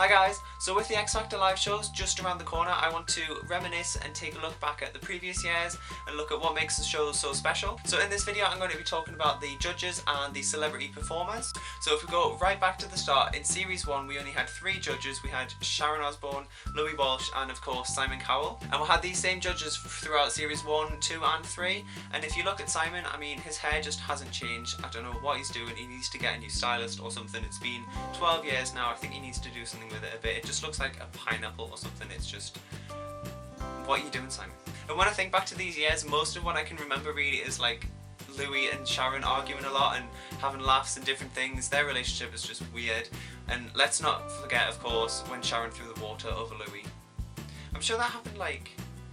Hi guys, so with the X Factor live shows just around the corner, I want to reminisce and take a look back at the previous years and look at what makes the shows so special. So in this video I'm going to be talking about the judges and the celebrity performers. So if we go right back to the start, in Series 1 we only had 3 judges. We had Sharon Osbourne, Louis Walsh and of course Simon Cowell. And we had these same judges throughout Series 1, 2 and 3. And if you look at Simon, I mean his hair just hasn't changed. I don't know what he's doing. He needs to get a new stylist or something. It's been 12 years now. I think he needs to do something with it a bit. It just looks like a pineapple or something. It's just, what are you doing, Simon? And when I think back to these years, most of what I can remember really is like Louis and Sharon arguing a lot and having laughs and different things. Their relationship is just weird. And let's not forget, of course, when Sharon threw the water over Louis. I'm sure that happened like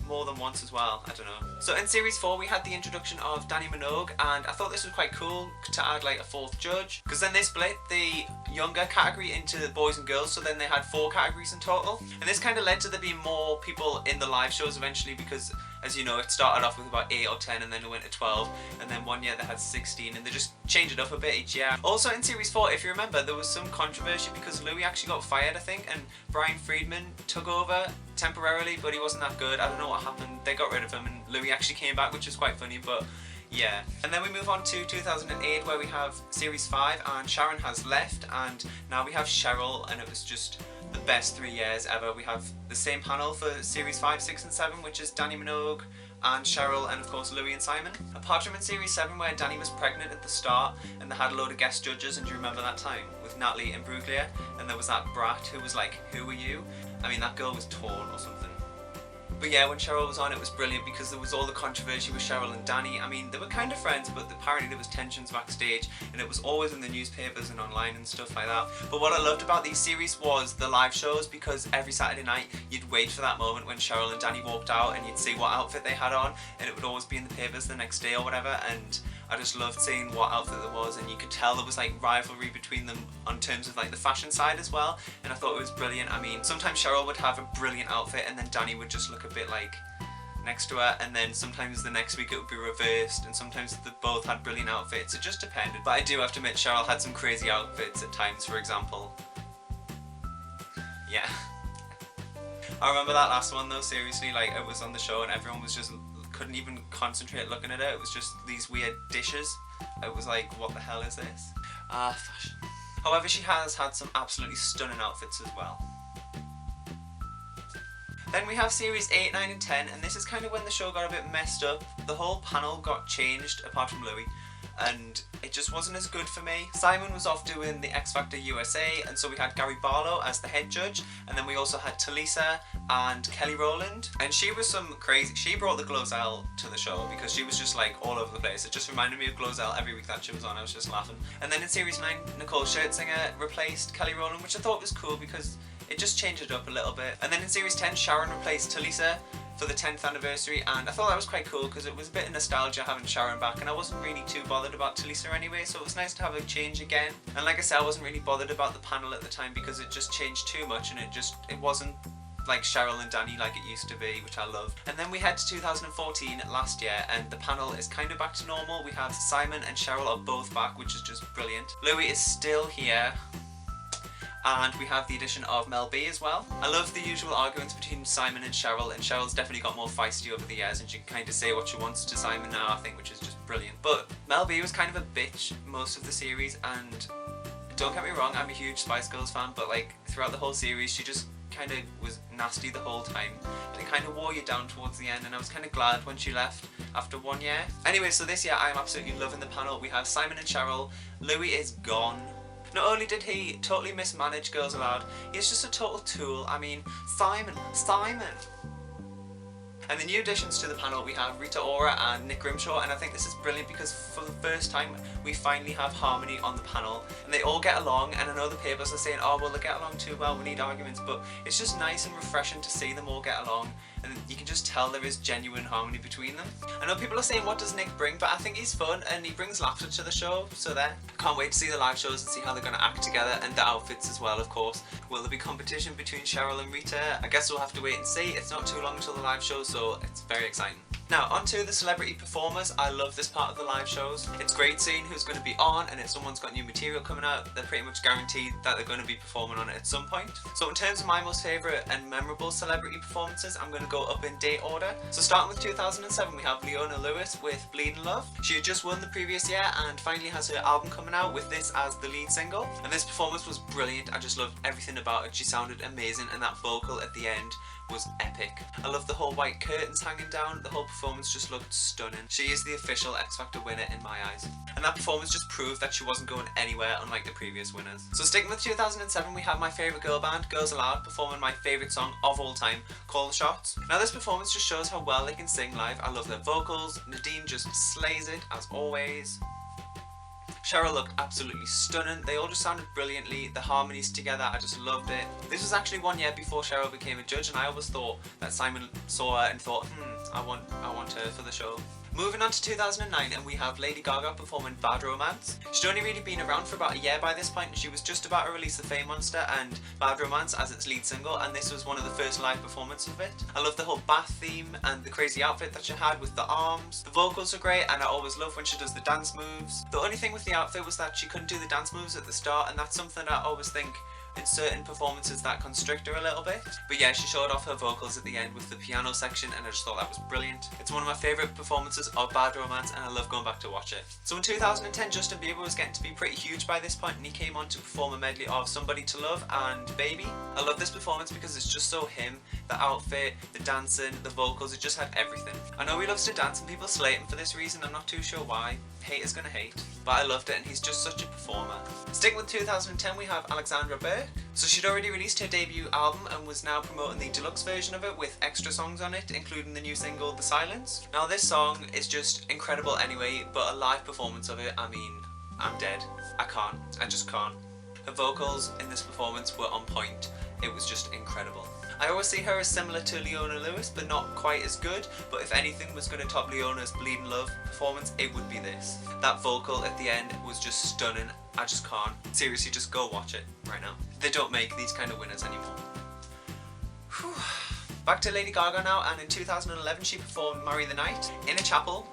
more than once as well, I don't know. So in Series 4 we had the introduction of Danny Minogue, and I thought this was quite cool to add like a 4th judge, because then they split the younger category into boys and girls, so then they had 4 categories in total. And this kind of led to there being more people in the live shows eventually, because as you know it started off with about 8 or 10 and then it went to 12, and then one year they had 16, and they just changed it up a bit each year. Also in Series 4, if you remember, there was some controversy because Louis actually got fired, I think, and Brian Friedman took over temporarily, but he wasn't that good. I don't know what happened. They got rid of him and Louis actually came back, which is quite funny, but yeah. And then we move on to 2008 where we have Series 5 and Sharon has left, and now we have Cheryl, and it was just the best 3 years ever. We have the same panel for Series 5, 6 and 7, which is Danny Minogue and Cheryl and of course Louis and Simon. Apart from in Series 7 where Danny was pregnant at the start and they had a load of guest judges, and do you remember that time with Natalie and Bruglia, and there was that brat who was like, who are you? I mean that girl was torn or something. But yeah, when Cheryl was on it was brilliant because there was all the controversy with Cheryl and Danny. I mean, they were kind of friends, but apparently there was tensions backstage, and it was always in the newspapers and online and stuff like that. But what I loved about these series was the live shows, because every Saturday night you'd wait for that moment when Cheryl and Danny walked out and you'd see what outfit they had on, and it would always be in the papers the next day or whatever, and I just loved seeing what outfit there was, and you could tell there was like rivalry between them on terms of like the fashion side as well, and I thought it was brilliant. I mean, sometimes Cheryl would have a brilliant outfit and then Danny would just look a bit like next to her, and then sometimes the next week it would be reversed, and sometimes they both had brilliant outfits. It just depended. But I do have to admit Cheryl had some crazy outfits at times. For example, yeah. I remember that last one though, seriously, like it was on the show and everyone was just couldn't even concentrate looking at it. It was just these weird dishes. It was like, what the hell is this? Fashion. However, she has had some absolutely stunning outfits as well. Then we have Series 8, 9 and 10, and this is kind of when the show got a bit messed up. The whole panel got changed apart from Louis, and it just wasn't as good for me. Simon was off doing the X Factor USA, and so we had Gary Barlow as the head judge, and then we also had Talisa and Kelly Rowland, and she was some crazy. She brought the Glozell to the show because she was just like all over the place. It just reminded me of Glozell every week that she was on. I was just laughing. And then in Series 9, Nicole Scherzinger replaced Kelly Rowland, which I thought was cool because it just changed it up a little bit. And then in Series 10, Sharon replaced Talisa for the 10th anniversary, and I thought that was quite cool because it was a bit of nostalgia having Sharon back, and I wasn't really too bothered about Talisa anyway, so it was nice to have a change again. And like I said, I wasn't really bothered about the panel at the time because it just changed too much, and it wasn't like Cheryl and Danny like it used to be, which I loved. And then we head to 2014 last year, and the panel is kind of back to normal. We have Simon and Cheryl are both back, which is just brilliant. Louis is still here, and we have the addition of Mel B as well. I love the usual arguments between Simon and Cheryl's definitely got more feisty over the years, and she can kind of say what she wants to Simon now, I think, which is just brilliant. But Mel B was kind of a bitch most of the series, and don't get me wrong, I'm a huge Spice Girls fan, but like throughout the whole series she just kind of was nasty the whole time, and it kind of wore you down towards the end, and I was kind of glad when she left after 1 year. Anyway, so this year I'm absolutely loving the panel. We have Simon and Cheryl. Louis is gone. Not only did he totally mismanage Girls Aloud, he's just a total tool. I mean, Simon! And the new additions to the panel, we have Rita Ora and Nick Grimshaw, and I think this is brilliant because for the first time we finally have harmony on the panel, and they all get along. And I know the papers are saying, oh well, they get along too well, we need arguments, but it's just nice and refreshing to see them all get along, and you can just tell there is genuine harmony between them. I know people are saying, what does Nick bring? But I think he's fun and he brings laughter to the show, so there. Can't wait to see the live shows and see how they're going to act together, and the outfits as well, of course. Will there be competition between Cheryl and Rita? I guess we'll have to wait and see. It's not too long until the live show, so it's very exciting. Now, onto the celebrity performers. I love this part of the live shows. It's great seeing who's going to be on, and if someone's got new material coming out, they're pretty much guaranteed that they're going to be performing on it at some point. So in terms of my most favourite and memorable celebrity performances, I'm going to go up in date order. So starting with 2007, we have Leona Lewis with Bleeding Love. She had just won the previous year and finally has her album coming out with this as the lead single. And this performance was brilliant. I just loved everything about it. She sounded amazing, and that vocal at the end was epic. I love the whole white curtains hanging down. The whole performance just looked stunning. She is the official X Factor winner in my eyes. And that performance just proved that she wasn't going anywhere unlike the previous winners. So sticking with 2007, we have my favourite girl band, Girls Aloud, performing my favourite song of all time, Call the Shots. Now this performance just shows how well they can sing live. I love their vocals. Nadine just slays it, as always. Cheryl looked absolutely stunning. They all just sounded brilliantly. The harmonies together, I just loved it. This was actually 1 year before Cheryl became a judge, and I always thought that Simon saw her and thought, I want her for the show. Moving on to 2009, and we have Lady Gaga performing Bad Romance. She'd only really been around for about a year by this point, and she was just about to release The Fame Monster and Bad Romance as its lead single, and this was one of the first live performances of it. I love the whole bath theme and the crazy outfit that she had with the arms. The vocals are great, and I always love when she does the dance moves. The only thing with the outfit was that she couldn't do the dance moves at the start, and that's something I always think in certain performances that constrict her a little bit. But yeah, she showed off her vocals at the end with the piano section, and I just thought that was brilliant. It's one of my favourite performances of Bad Romance, and I love going back to watch it. So in 2010, Justin Bieber was getting to be pretty huge by this point, and he came on to perform a medley of Somebody to Love and Baby. I love this performance because it's just so him. The outfit, the dancing, the vocals, it just had everything. I know he loves to dance and people slate him for this reason. I'm not too sure why. Haters gonna hate. But I loved it, and he's just such a performer. Sticking with 2010, we have Alexandra Burke. So she'd already released her debut album and was now promoting the deluxe version of it with extra songs on it, including the new single The Silence. Now this song is just incredible anyway, but a live performance of it, I mean, I'm dead. I just can't. Her vocals in this performance were on point. It was just incredible. I always see her as similar to Leona Lewis, but not quite as good. But if anything was going to top Leona's Bleeding Love performance, it would be this. That vocal at the end was just stunning. I just can't. Seriously, just go watch it right now. They don't make these kind of winners anymore. Whew. Back to Lady Gaga now, and in 2011 she performed Marry the Night in a chapel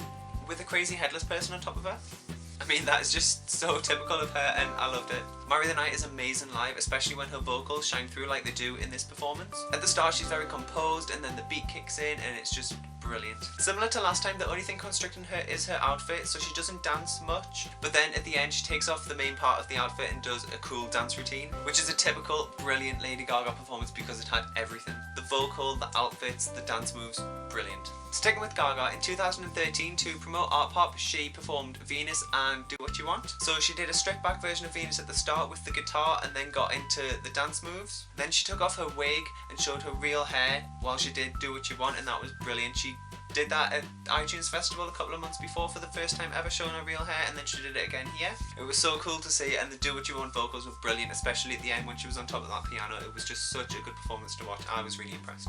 with a crazy headless person on top of her. I mean, that is just so typical of her, and I loved it. Marry the Night is amazing live, especially when her vocals shine through like they do in this performance. At the start she's very composed, and then the beat kicks in and it's just brilliant. Similar to last time, the only thing constricting her is her outfit, so she doesn't dance much, but then at the end she takes off the main part of the outfit and does a cool dance routine, which is a typical brilliant Lady Gaga performance because it had everything. The vocal, the outfits, the dance moves, brilliant. Sticking with Gaga, in 2013 to promote art pop, she performed Venus and Do What You Want. So she did a stripped back version of Venus at the start with the guitar and then got into the dance moves. Then she took off her wig and showed her real hair while she did Do What You Want, and that was brilliant. She did that at iTunes Festival a couple of months before for the first time ever, showing her real hair, and then she did it again here. It was so cool to see, and the Do What You Want vocals were brilliant, especially at the end when she was on top of that piano. It was just such a good performance to watch. I was really impressed.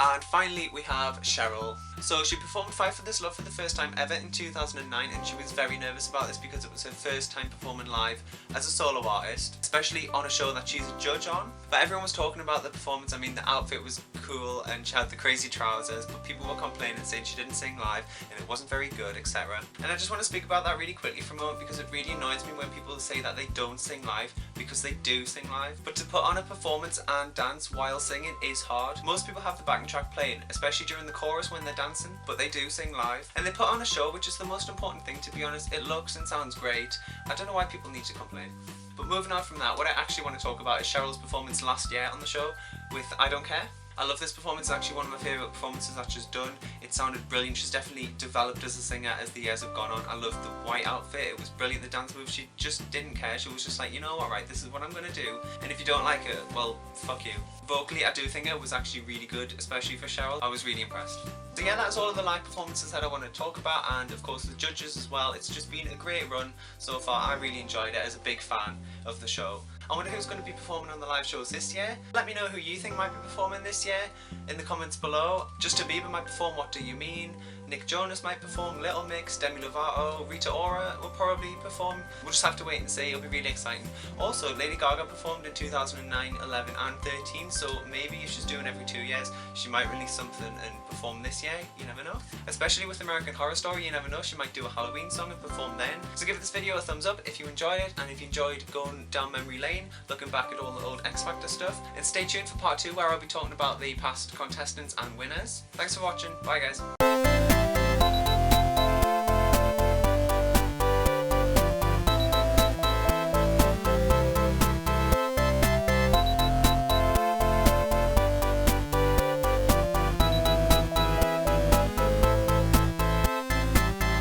And finally we have Cheryl. So she performed Fight for This Love for the first time ever in 2009, and she was very nervous about this because it was her first time performing live as a solo artist, especially on a show that she's a judge on. But everyone was talking about the performance. I mean, the outfit was cool and she had the crazy trousers, but people were complaining, saying she didn't sing live and it wasn't very good, etc. And I just want to speak about that really quickly for a moment because it really annoys me when people say that they don't sing live, because they do sing live. But to put on a performance and dance while singing is hard. Most people have the backing track playing, especially during the chorus when they're dancing, but they do sing live. And they put on a show, which is the most important thing, to be honest. It looks and sounds great. I don't know why people need to complain. But moving on from that, what I actually want to talk about is Cheryl's performance last year on the show with I Don't Care. I love this performance. It's actually one of my favourite performances that she's done. It sounded brilliant. She's definitely developed as a singer as the years have gone on. I love the white outfit. It was brilliant. The dance moves, she just didn't care. She was just like, you know what, right, this is what I'm going to do. And if you don't like it, well, fuck you. Vocally, I do think it was actually really good, especially for Cheryl. I was really impressed. So yeah, that's all of the live performances that I want to talk about, and of course the judges as well. It's just been a great run so far. I really enjoyed it as a big fan of the show. I wonder who's going to be performing on the live shows this year. Let me know who you think might be performing this year in the comments below. Justin Bieber might perform What Do You Mean? Nick Jonas might perform, Little Mix, Demi Lovato, Rita Ora will probably perform. We'll just have to wait and see. It'll be really exciting. Also, Lady Gaga performed in 2009, 11 and 13, so maybe if she's doing every 2 years, she might release something and perform this year. You never know. Especially with American Horror Story, you never know. She might do a Halloween song and perform then. So give this video a thumbs up if you enjoyed it, and if you enjoyed going down memory lane, looking back at all the old X Factor stuff. And stay tuned for part 2 where I'll be talking about the past contestants and winners. Thanks for watching. Bye guys.